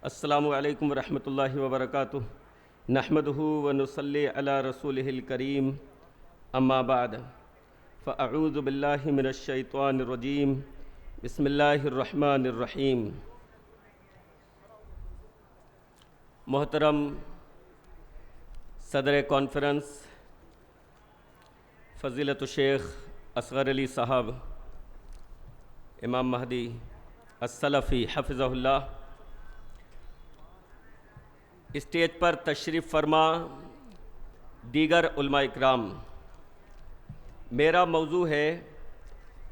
السلام علیکم ورحمۃ اللہ وبرکاتہ۔ نحمدہ ونصلی علی رسولہ الکریم، اما بعد فاعوذ باللہ من الشیطان الرجیم، بسم اللہ الرحمن الرحیم۔ محترم صدر کانفرنس فضیلت الشیخ اصغر علی صاحب، امام مہدی السلفی حفظہ اللہ، اسٹیج پر تشریف فرما دیگر علماء اکرام، میرا موضوع ہے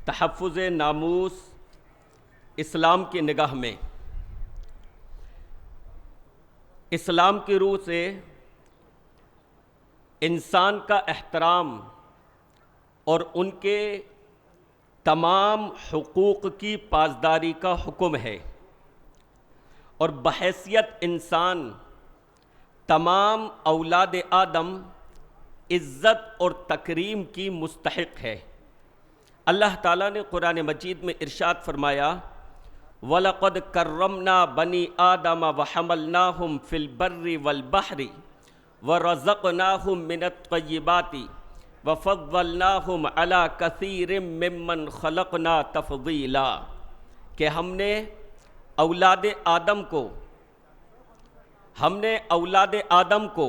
تحفظ ناموس اسلام کی نگاہ میں۔ اسلام کی روح سے انسان کا احترام اور ان کے تمام حقوق کی پاسداری کا حکم ہے، اور بحیثیت انسان تمام اولاد آدم عزت اور تکریم کی مستحق ہے۔ اللہ تعالیٰ نے قرآن مجید میں ارشاد فرمایا، وَلَقَدْ كَرَّمْنَا بَنِي آدَمَ وَحَمَلْنَاهُمْ فِي الْبَرِّ وَالْبَحْرِ وَرَزَقْنَاهُمْ مِنَ الطَّيِّبَاتِ وَفَضَّلْنَاهُمْ عَلَى كَثِيرٍ مِّمَّنْ خَلَقْنَا تَفْضِيلًا، کہ ہم نے اولاد آدم کو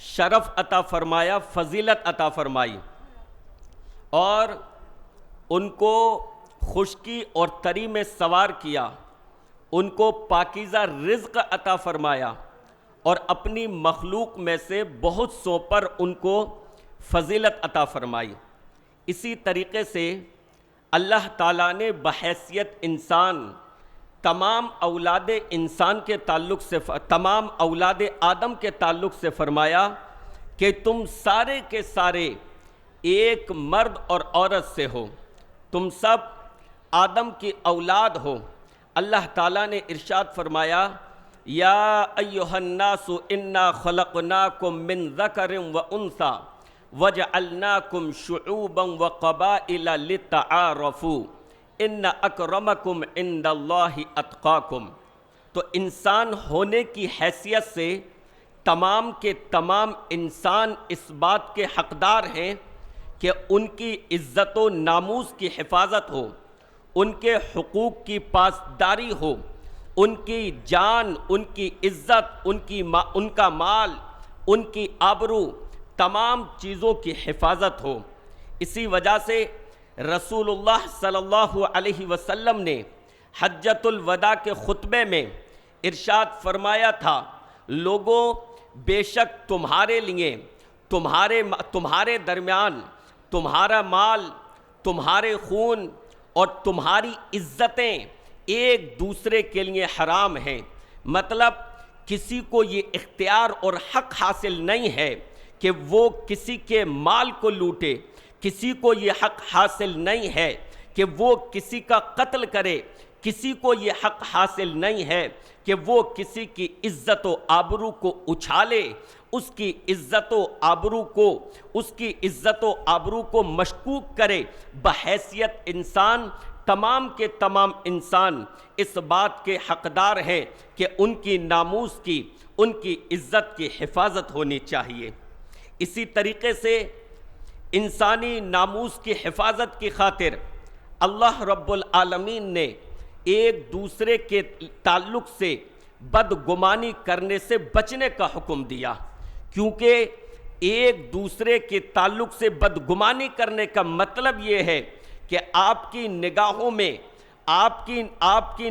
شرف عطا فرمایا، فضیلت عطا فرمائی، اور ان کو خشکی اور تری میں سوار کیا، ان کو پاکیزہ رزق عطا فرمایا، اور اپنی مخلوق میں سے بہت سو پر ان کو فضیلت عطا فرمائی۔ اسی طریقے سے اللہ تعالیٰ نے بحیثیت انسان تمام اولاد انسان کے تعلق سے، تمام اولاد آدم کے تعلق سے فرمایا کہ تم سارے کے سارے ایک مرد اور عورت سے ہو، تم سب آدم کی اولاد ہو۔ اللہ تعالیٰ نے ارشاد فرمایا، یا ایھا الناس انا خلقناکم من ذکر و انثی وجعلناکم شعوبا وقبائل لتعارفوا ان اکرمکم عند اللہ اتقاکم۔ تو انسان ہونے کی حیثیت سے تمام کے تمام انسان اس بات کے حقدار ہیں کہ ان کی عزت و ناموس کی حفاظت ہو، ان کے حقوق کی پاسداری ہو، ان کی جان، ان کی عزت، ان کا مال، ان کی آبرو، تمام چیزوں کی حفاظت ہو۔ اسی وجہ سے رسول اللہ صلی اللہ علیہ وسلم نے حجۃ الوداع کے خطبے میں ارشاد فرمایا تھا، لوگوں، بے شک تمہارے لیے، تمہارے درمیان تمہارا مال، تمہارے خون اور تمہاری عزتیں ایک دوسرے کے لیے حرام ہیں۔ مطلب کسی کو یہ اختیار اور حق حاصل نہیں ہے کہ وہ کسی کے مال کو لوٹے، کسی کو یہ حق حاصل نہیں ہے کہ وہ کسی کا قتل کرے، کسی کو یہ حق حاصل نہیں ہے کہ وہ کسی کی عزت و آبرو کو اچھالے، اس کی عزت و آبرو کو مشکوک کرے۔ بحیثیت انسان تمام کے تمام انسان اس بات کے حقدار ہیں کہ ان کی ناموس کی، ان کی عزت کی حفاظت ہونی چاہیے۔ اسی طریقے سے انسانی ناموس کی حفاظت کی خاطر اللہ رب العالمین نے ایک دوسرے کے تعلق سے بدگمانی کرنے سے بچنے کا حکم دیا، کیونکہ ایک دوسرے کے تعلق سے بدگمانی کرنے کا مطلب یہ ہے کہ آپ کی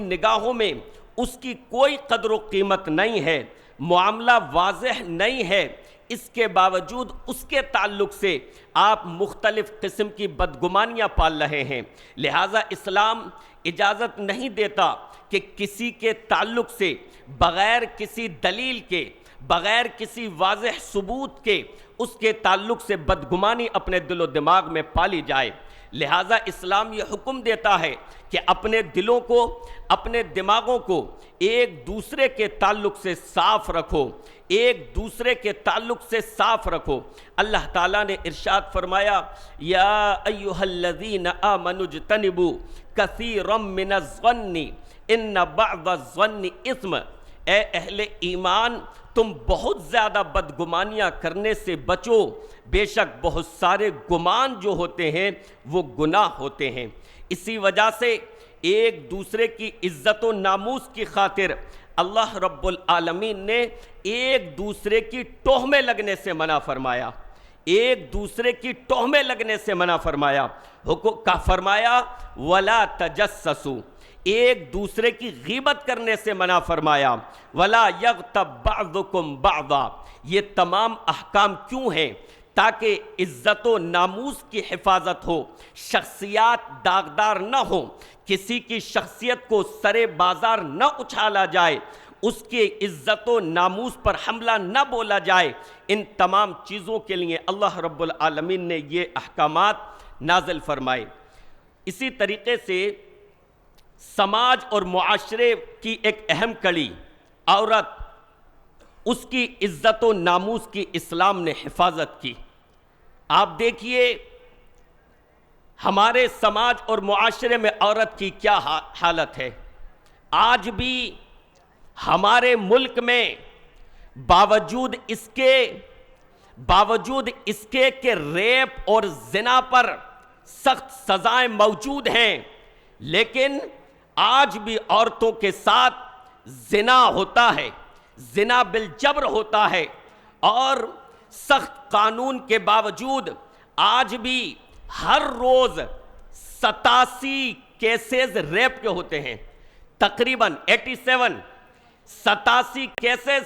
نگاہوں میں اس کی کوئی قدر و قیمت نہیں ہے، معاملہ واضح نہیں ہے، اس کے باوجود اس کے تعلق سے آپ مختلف قسم کی بدگمانیاں پال رہے ہیں۔ لہٰذا اسلام اجازت نہیں دیتا کہ کسی کے تعلق سے بغیر کسی دلیل کے، بغیر کسی واضح ثبوت کے اس کے تعلق سے بدگمانی اپنے دل و دماغ میں پالی جائے۔ لہٰذا اسلام یہ حکم دیتا ہے کہ اپنے دلوں کو، اپنے دماغوں کو ایک دوسرے کے تعلق سے صاف رکھو، ایک دوسرے کے تعلق سے صاف رکھو۔ اللہ تعالیٰ نے ارشاد فرمایا، یا ایھا الذین آمنوا اجتنبوا کثیرا من الظن ان بعض الظن اثم، اے اہل ایمان تم بہت زیادہ بدگمانیاں کرنے سے بچو، بے شک بہت سارے گمان جو ہوتے ہیں وہ گناہ ہوتے ہیں۔ اسی وجہ سے ایک دوسرے کی عزت و ناموس کی خاطر اللہ رب العالمین نے ایک دوسرے کی ٹوہمیں لگنے سے منع فرمایا، ایک دوسرے کی ٹوہمیں لگنے سے منع فرمایا، فرمایا وَلَا تَجَسَّسُوا، ایک دوسرے کی غیبت کرنے سے منع فرمایا، وَلَا يَغْتَبْ بَعْضُكُمْ بَعْضًا۔ یہ تمام احکام کیوں ہیں؟ تاکہ عزت و ناموس کی حفاظت ہو، شخصیات داغدار نہ ہوں، کسی کی شخصیت کو سرے بازار نہ اچھالا جائے، اس کے عزت و ناموس پر حملہ نہ بولا جائے۔ ان تمام چیزوں کے لیے اللہ رب العالمین نے یہ احکامات نازل فرمائے۔ اسی طریقے سے سماج اور معاشرے کی ایک اہم کڑی عورت، اس کی عزت و ناموس کی اسلام نے حفاظت کی۔ آپ دیکھیے ہمارے سماج اور معاشرے میں عورت کی کیا حالت ہے۔ آج بھی ہمارے ملک میں باوجود اس کے کہ ریپ اور زنا پر سخت سزائیں موجود ہیں، لیکن آج بھی عورتوں کے ساتھ زنا ہوتا ہے، زنا بالجبر ہوتا ہے، اور سخت قانون کے باوجود آج بھی ہر روز 87 کیسز ریپ کے ہوتے ہیں، تقریباً 87 کیسز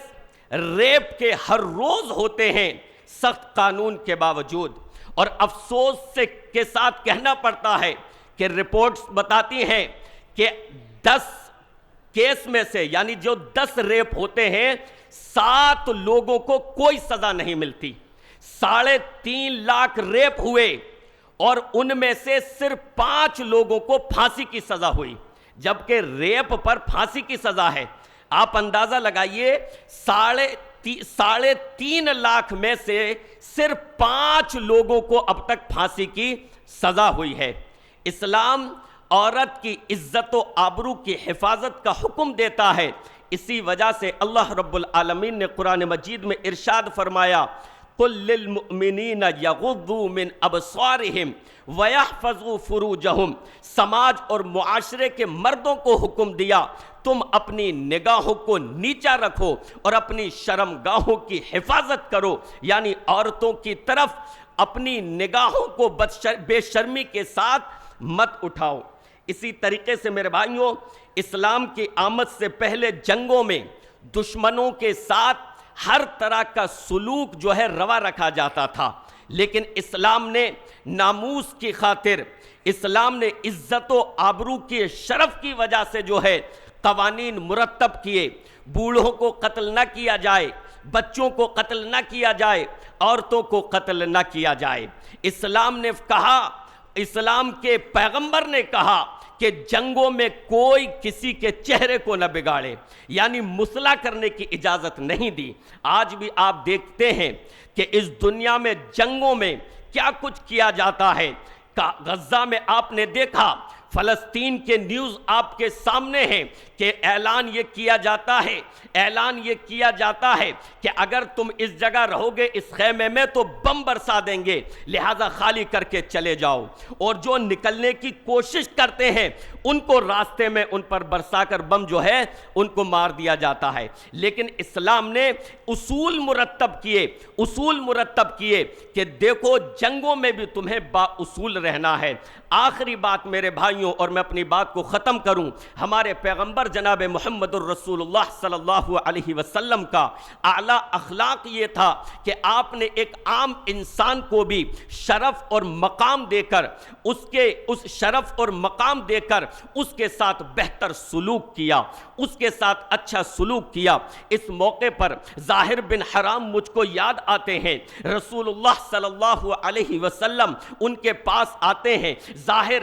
ریپ کے ہر روز ہوتے ہیں سخت قانون کے باوجود۔ اور افسوس کے ساتھ کہنا پڑتا ہے کہ رپورٹس بتاتی ہیں کہ 10 کیس میں سے، یعنی جو 10 ریپ ہوتے ہیں، 7 لوگوں کو کوئی سزا نہیں ملتی۔ 3.5 لاکھ ریپ ہوئے اور ان میں سے صرف 5 لوگوں کو پھانسی کی سزا ہوئی، جبکہ ریپ پر پھانسی کی سزا ہے۔ آپ اندازہ لگائیے 3.5 لاکھ میں سے صرف 5 لوگوں کو اب تک پھانسی کی سزا ہوئی ہے۔ اسلام عورت کی عزت و آبرو کی حفاظت کا حکم دیتا ہے۔ اسی وجہ سے اللہ رب العالمین نے قرآن مجید میں ارشاد فرمایا قُلْ لِلْمُؤْمِنِينَ يَغُضُّوا مِنْ أَبْصَارِهِمْ وَيَحْفَظُوا فُرُوجَهُمْ۔ سماج اور معاشرے کے مردوں کو حکم دیا تم اپنی نگاہوں کو نیچا رکھو اور اپنی شرمگاہوں کی حفاظت کرو، یعنی عورتوں کی طرف اپنی نگاہوں کو بے شرمی کے ساتھ مت اٹھاؤ۔ اسی طریقے سے میرے بھائیوں، اسلام کی آمد سے پہلے جنگوں میں دشمنوں کے ساتھ ہر طرح کا سلوک جو ہے روا رکھا جاتا تھا، لیکن اسلام نے ناموس کی خاطر، اسلام نے عزت و آبرو کی شرف کی وجہ سے جو ہے قوانین مرتب کیے۔ بوڑھوں کو قتل نہ کیا جائے، بچوں کو قتل نہ کیا جائے، عورتوں کو قتل نہ کیا جائے۔ اسلام نے کہا، اسلام کے پیغمبر نے کہا کہ جنگوں میں کوئی کسی کے چہرے کو نہ بگاڑے، یعنی مصلح کرنے کی اجازت نہیں دی۔ آج بھی آپ دیکھتے ہیں کہ اس دنیا میں جنگوں میں کیا کچھ کیا جاتا ہے۔ غزہ میں آپ نے دیکھا، فلسطین کے نیوز آپ کے سامنے ہیں کہ اعلان یہ کیا جاتا ہے کہ اگر تم اس جگہ رہو گے اس خیمے میں تو بم برسا دیں گے، لہذا خالی کر کے چلے جاؤ، اور جو نکلنے کی کوشش کرتے ہیں ان کو راستے میں ان پر برسا کر بم جو ہے ان کو مار دیا جاتا ہے۔ لیکن اسلام نے اصول مرتب کیے کہ دیکھو جنگوں میں بھی تمہیں با اصول رہنا ہے۔ آخری بات میرے بھائیوں، اور میں اپنی بات کو ختم کروں، ہمارے پیغمبر جناب محمد الرسول اللہ صلی اللہ علیہ وسلم کا اعلیٰ اخلاق یہ تھا کہ آپ نے ایک عام انسان کو بھی شرف اور مقام دے کر اس کے ساتھ بہتر سلوک کیا، اس کے ساتھ اچھا سلوک کیا۔ اس موقع پر ظاہر بن حرام مجھ کو یاد آتے ہیں۔ رسول اللہ صلی اللہ علیہ وسلم ان کے پاس آتے ہیں۔ ظاہر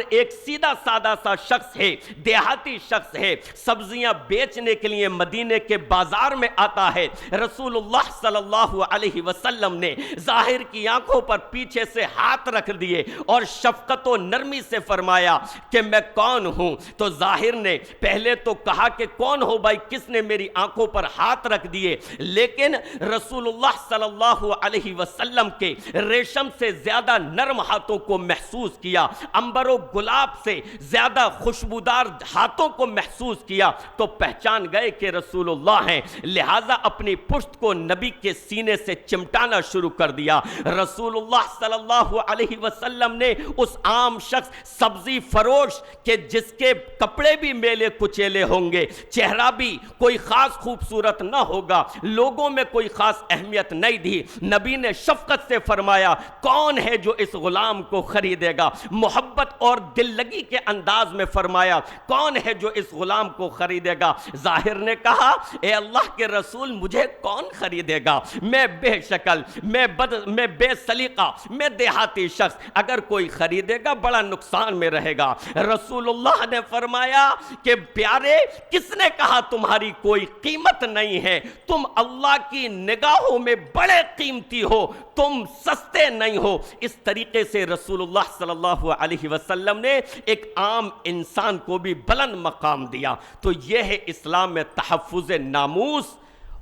ایک سیدھا سادہ سا شخص ہے، دیہاتی شخص ہے، سبزیاں بیچنے کے لیے مدینے کے بازار میں آتا ہے۔ رسول اللہ صلی اللہ علیہ وسلم نے ظاہر کی آنکھوں پر پیچھے سے ہاتھ رکھ دیے اور شفقت و نرمی سے فرمایا کہ میں کون ہوں، تو ظاہر نے پہلے تو کہا کہ کون ہو بھائی، کس نے میری آنکھوں پر ہاتھ رکھ دیے، لیکن رسول اللہ صلی اللہ علیہ وسلم کے ریشم سے زیادہ نرم ہاتھوں کو محسوس کیا، عنبر و گلاب سے زیادہ خوشبودار ہاتھوں کو محسوس کیا، تو پہچان گئے کہ رسول اللہ ہیں، لہٰذا اپنی پشت کو نبی کے سینے سے چمٹانا شروع کر دیا۔ رسول اللہ صلی اللہ علیہ وسلم نے اس عام شخص سبزی فروش کے جس کے کپڑے بھی میلے کچیلے ہوں گے، چہرہ بھی کوئی خاص خوبصورت نہ ہوگا، لوگوں میں کوئی خاص اہمیت نہیں دی، نبی نے شفقت سے فرمایا کون ہے جو اس غلام کو خریدے گا، محبت اور دل لگی کے انداز میں فرمایا کون ہے جو اس غلام کو خریدے گا۔ ظاہر نے کہا اے اللہ کے رسول مجھے کون خریدے گا، میں بے شکل، میں بے سلیقہ، میں دیہاتی شخص، اگر کوئی خریدے گا بڑا نقصان میں رہے گا۔ رسول اللہ نے فرمایا کہ پیارے کس نے کہا تمہاری کوئی قیمت نہیں ہے، تم اللہ کی نگاہوں میں بڑے قیمتی ہو، تم سستے نہیں ہو۔ اس طریقے سے رسول اللہ صلی اللہ علیہ وسلم نے ایک عام انسان کو بھی بلند مقام دیا۔ تو یہ ہے اسلام میں تحفظ ناموس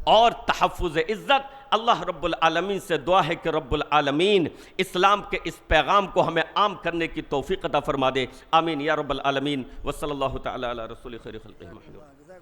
اور تحفظ عزت۔ اللہ رب العالمین سے دعا ہے کہ رب العالمین اسلام کے اس پیغام کو ہمیں عام کرنے کی توفیق عطا فرما دے، آمین یا رب العالمین، وصلی اللہ تعالی علی رسول خیر خلقہ محمد۔